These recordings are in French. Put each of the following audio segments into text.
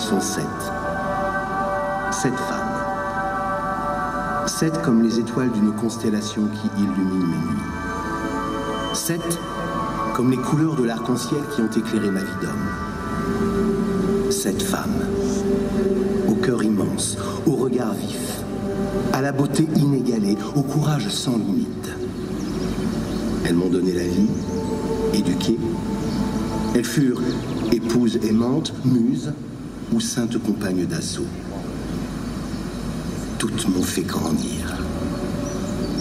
sont 7. 7 femmes. 7 comme les étoiles d'une constellation qui illumine mes nuits. 7 comme les couleurs de l'arc-en-ciel qui ont éclairé ma vie d'homme. 7 femmes, au cœur immense, au regard vif, à la beauté inégalée, au courage sans limite. Elles m'ont donné la vie, éduquée. Elles furent épouses aimantes, muses ou saintes compagnes d'assaut. Toutes m'ont fait grandir.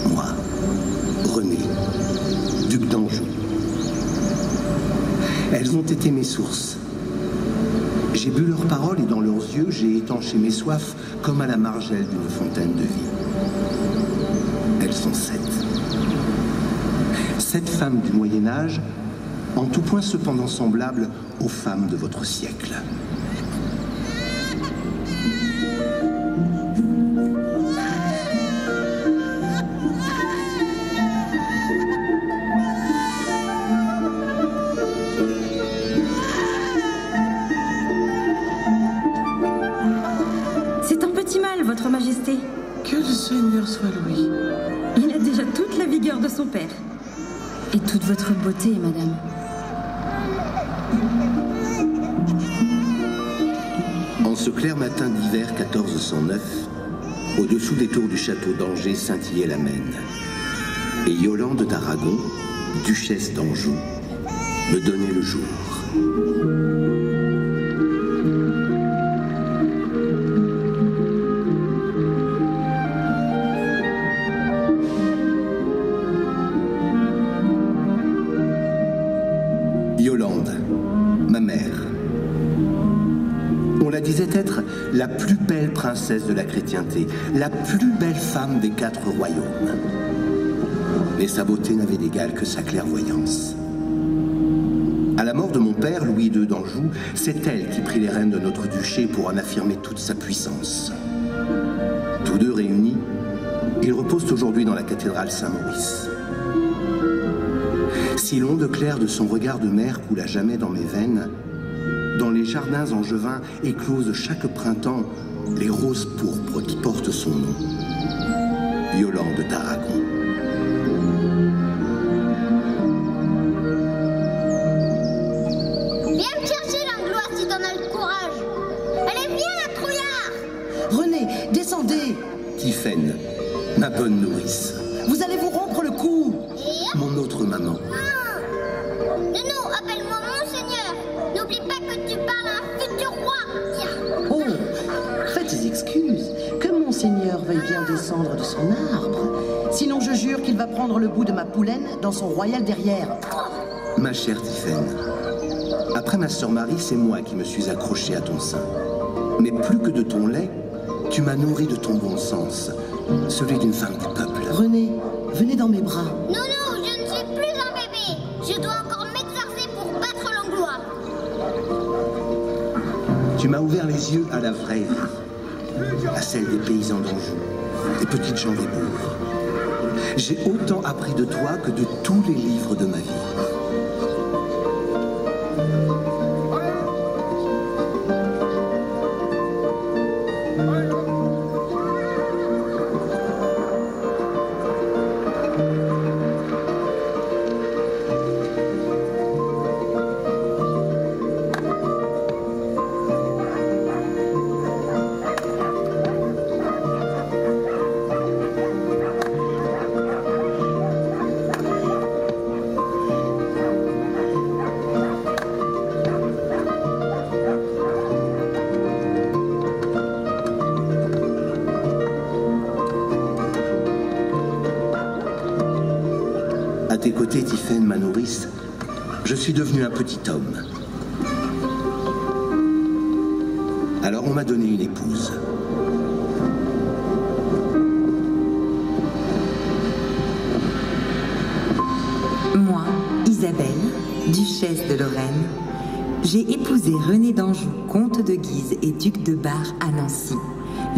Moi, René, duc d'Anjou. Elles ont été mes sources. J'ai bu leurs paroles et dans leurs yeux, j'ai étanché mes soifs comme à la margelle d'une fontaine de vie. Elles sont 7. 7 femmes du Moyen-Âge, en tout point cependant semblables aux femmes de votre siècle. Votre Majesté. Que le Seigneur soit loué. Il a déjà toute la vigueur de son père. Et toute votre beauté, madame. En ce clair matin d'hiver 1409, au-dessous des tours du château d'Angers scintillait la Maine. Et Yolande d'Aragon, duchesse d'Anjou, me donnait le jour. Disait être la plus belle princesse de la chrétienté, la plus belle femme des 4 royaumes. Mais sa beauté n'avait d'égal que sa clairvoyance. À la mort de mon père, Louis II d'Anjou, c'est elle qui prit les rênes de notre duché pour en affirmer toute sa puissance. Tous deux réunis, ils reposent aujourd'hui dans la cathédrale Saint-Maurice. Si l'onde claire de son regard de mer coule à jamais dans mes veines, dans les jardins angevins éclosent chaque printemps les roses pourpres qui portent son nom. Yolande d'Aragon. Viens me chercher, Langlois, si t'en as le courage. Allez, viens, la trouillard. René, descendez. Tiphaine, ma bonne nourrice. Vous allez vous rompre le cou. Et mon autre maman. Non, appelle-moi Monseigneur. N'oublie pas que tu parles à un futur roi. Oh, faites des excuses. Que Monseigneur veuille bien descendre de son arbre. Sinon, je jure qu'il va prendre le bout de ma poulaine dans son royal derrière. Ma chère Tiphaine, après ma sœur Marie, c'est moi qui me suis accroché à ton sein. Mais plus que de ton lait, tu m'as nourri de ton bon sens, celui d'une femme du peuple. René, venez dans mes bras. Non, je ne suis plus un bébé. Je dois encore m'exercer pour battre Langlois. Tu m'as ouvert les yeux à la vraie vie, à celle des paysans d'Anjou, des petites gens des bourgs. J'ai autant appris de toi que de tous les livres de ma vie. À tes côtés, Tiphaine, ma nourrice, je suis devenu un petit homme. Alors on m'a donné une épouse. Moi, Isabelle, duchesse de Lorraine, j'ai épousé René d'Anjou, comte de Guise et duc de Bar à Nancy,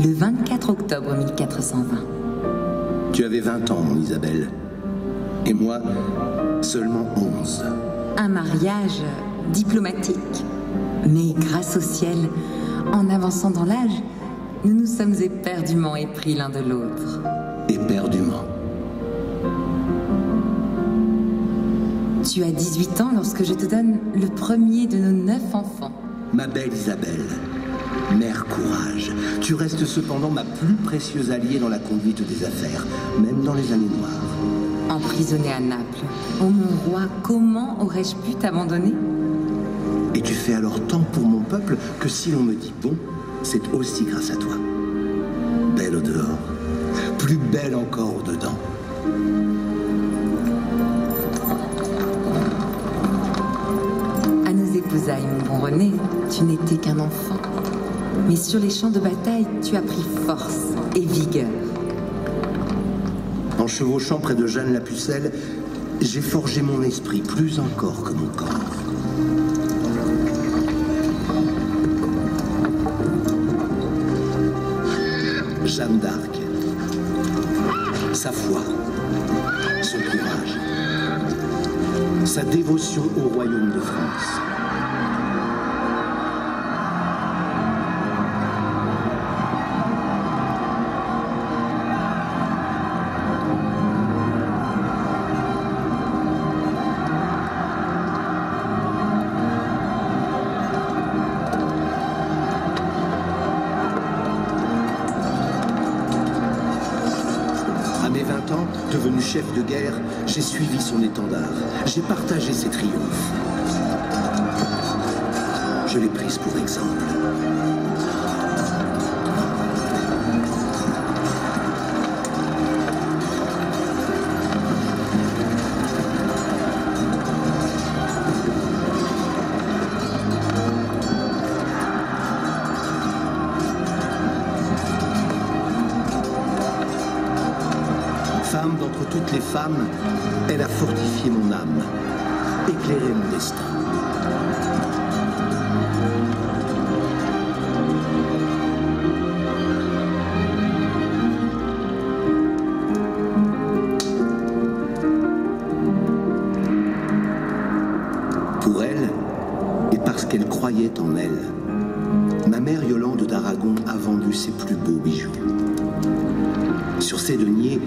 le 24 octobre 1420. Tu avais 20 ans, mon Isabelle. Et moi, seulement 11. Un mariage diplomatique. Mais grâce au ciel, En avançant dans l'âge, nous nous sommes éperdument épris l'un de l'autre. Éperdument. Tu as 18 ans lorsque je te donne le premier de nos 9 enfants. Ma belle Isabelle, mère courage, tu restes cependant ma plus précieuse alliée dans la conduite des affaires, même dans les années noires. Emprisonnée à Naples, ô mon roi, comment aurais-je pu t'abandonner? Et tu fais alors tant pour mon peuple que si l'on me dit bon, c'est aussi grâce à toi. Belle au dehors, plus belle encore au dedans. À nos épousailles, mon bon René, tu n'étais qu'un enfant. Mais sur les champs de bataille, tu as pris force et vigueur. En chevauchant près de Jeanne la Pucelle, j'ai forgé mon esprit plus encore que mon corps. Jeanne d'Arc, sa foi, son courage, sa dévotion au royaume de France. Devenu chef de guerre, j'ai suivi son étendard. J'ai partagé ses triomphes. Je l'ai prise pour exemple. Femme d'entre toutes les femmes, elle a fortifié mon âme, éclairé mon destin. Pour elle, et parce qu'elle croyait en elle, ma mère Yolande d'Aragon a vendu ses plus beaux bijoux. Sur ses deniers,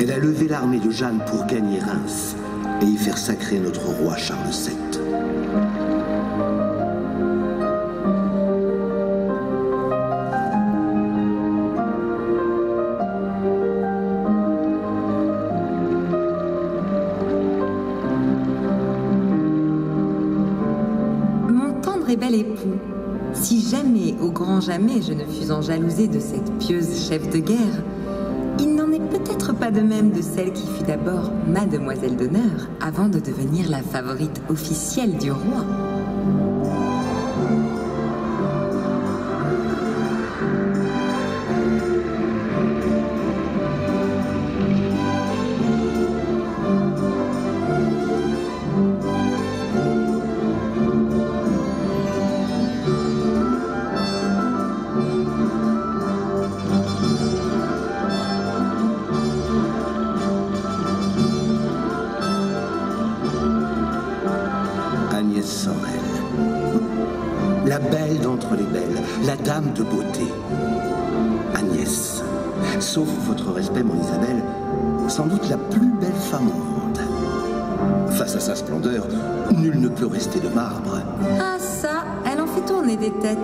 elle a levé l'armée de Jeanne pour gagner Reims et y faire sacrer notre roi Charles VII. Mon tendre et bel époux, si jamais, au grand jamais, je ne fus enjalousée de cette pieuse chef de guerre, il n'en est peut-être pas de même de celle qui fut d'abord mademoiselle d'honneur avant de devenir la favorite officielle du roi. La belle d'entre les belles, la dame de beauté. Agnès, sauf votre respect, mon Isabelle, sans doute la plus belle femme au monde. Face à sa splendeur, nul ne peut rester de marbre. Ah ça, elle en fait tourner des têtes.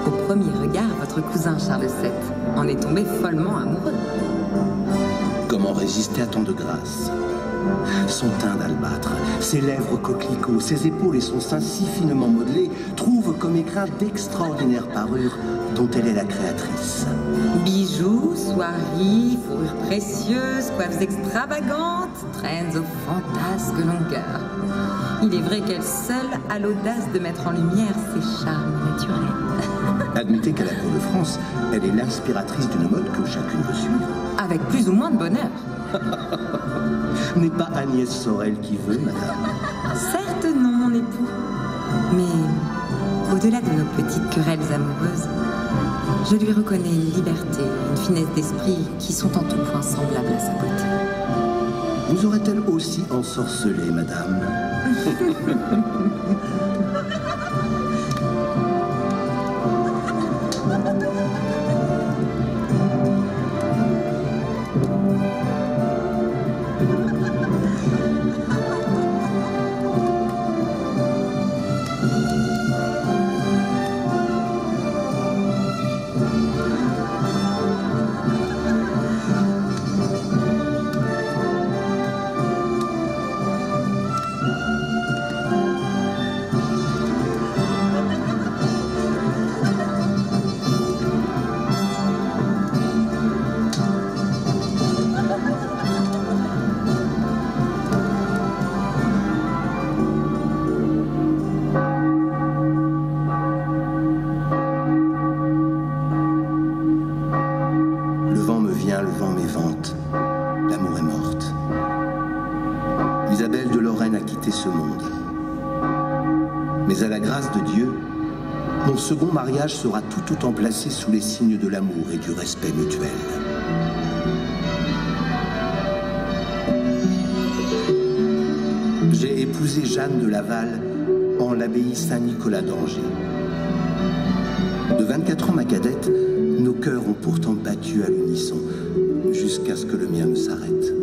Au premier regard, votre cousin Charles VII en est tombé follement amoureux. Comment résister à tant de grâce? Son teint d'albâtre, ses lèvres coquelicots, ses épaules et son sein si finement modelés trouvent comme écrin d'extraordinaires parures dont elle est la créatrice. Bijoux, soieries, fourrures précieuses, coiffes extravagantes, traînent aux fantasques longueurs. Il est vrai qu'elle seule a l'audace de mettre en lumière ses charmes naturels. Admettez qu'à la cour de France, elle est l'inspiratrice d'une mode que chacune veut suivre. Avec plus ou moins de bonheur. N'est pas Agnès Sorel qui veut, madame? Certes non, mon époux. Mais au-delà de nos petites querelles amoureuses, je lui reconnais une liberté, une finesse d'esprit qui sont en tout point semblables à sa beauté. Vous aurait-elle aussi ensorcelé, madame? quitter ce monde. Mais à la grâce de Dieu, mon second mariage sera tout autant placé sous les signes de l'amour et du respect mutuel. J'ai épousé Jeanne de Laval en l'abbaye Saint-Nicolas d'Angers. De 24 ans ma cadette, nos cœurs ont pourtant battu à l'unisson, jusqu'à ce que le mien ne s'arrête.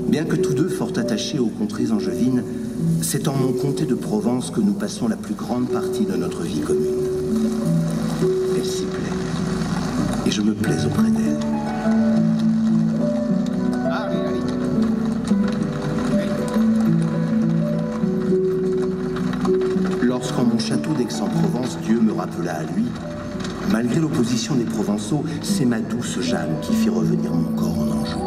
Bien que tous deux fort attachés aux contrées angevines, c'est en mon comté de Provence que nous passons la plus grande partie de notre vie commune. Elle s'y plaît, et je me plais auprès d'elle. Lorsqu'en mon château d'Aix-en-Provence, Dieu me rappela à lui, malgré l'opposition des Provençaux, c'est ma douce Jeanne qui fit revenir mon corps en Anjou.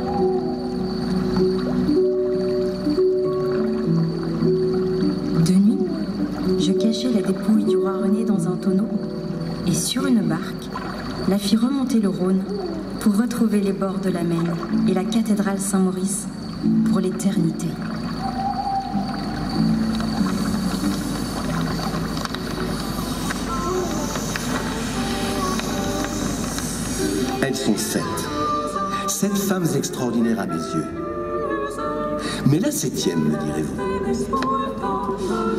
Je cachai la dépouille du roi René dans un tonneau et sur une barque, la fis remonter le Rhône pour retrouver les bords de la Maine et la cathédrale Saint-Maurice pour l'éternité. Elles sont 7. 7 femmes extraordinaires à mes yeux. Mais la 7e, me direz-vous.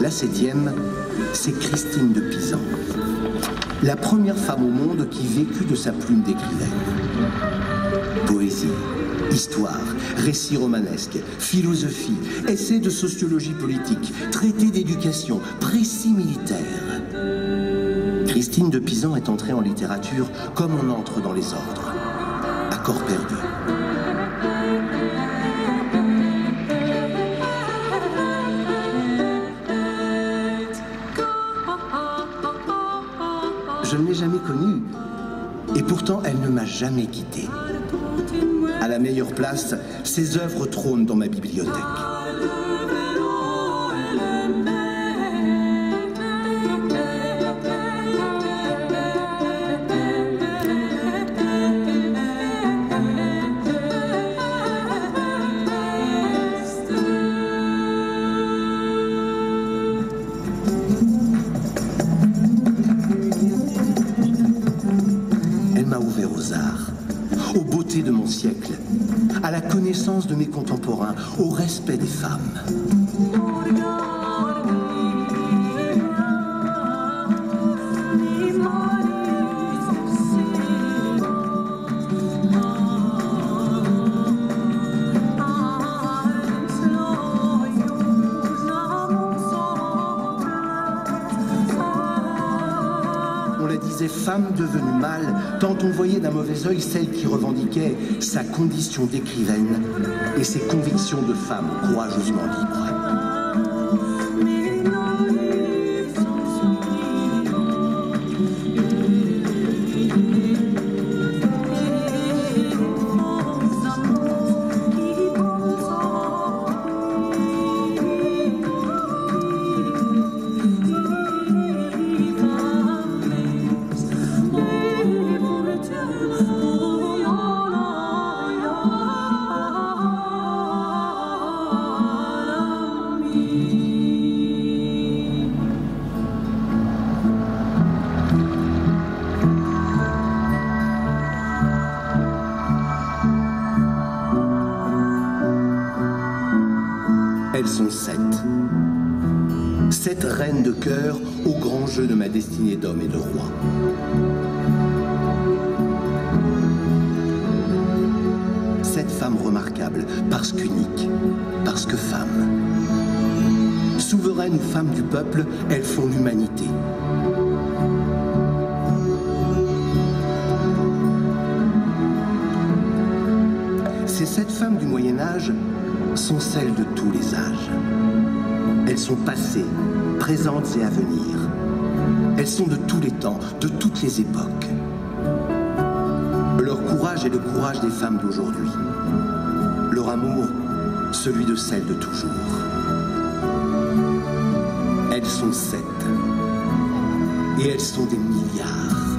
La 7e, c'est Christine de Pisan, la première femme au monde qui vécut de sa plume d'écrivaine. Poésie, histoire, récits romanesques, philosophie, essais de sociologie politique, traités d'éducation, précis militaires. Christine de Pisan est entrée en littérature comme on entre dans les ordres, à corps perdu. Je ne l'ai jamais connue, et pourtant elle ne m'a jamais quitté. À la meilleure place, ses œuvres trônent dans ma bibliothèque. Aux beautés de mon siècle, à la connaissance de mes contemporains, au respect des femmes. On la disait femme devenue mâle, tant on voyait d'un mauvais œil celle qui revendiquait sa condition d'écrivaine et ses convictions de femme courageusement libre. Elles sont 7. 7 reines de cœur au grand jeu de ma destinée d'homme et de roi. Sept femmes remarquables, parce qu'uniques, parce que femmes. Souveraines ou femmes du peuple, elles font l'humanité. Ces 7 femmes du Moyen-Âge sont celles de tous les âges. Elles sont passées, présentes et à venir. Elles sont de tous les temps, de toutes les époques. Leur courage est le courage des femmes d'aujourd'hui. Le leur amour celui de celles de toujours. Elles sont 7. Et elles sont des milliards.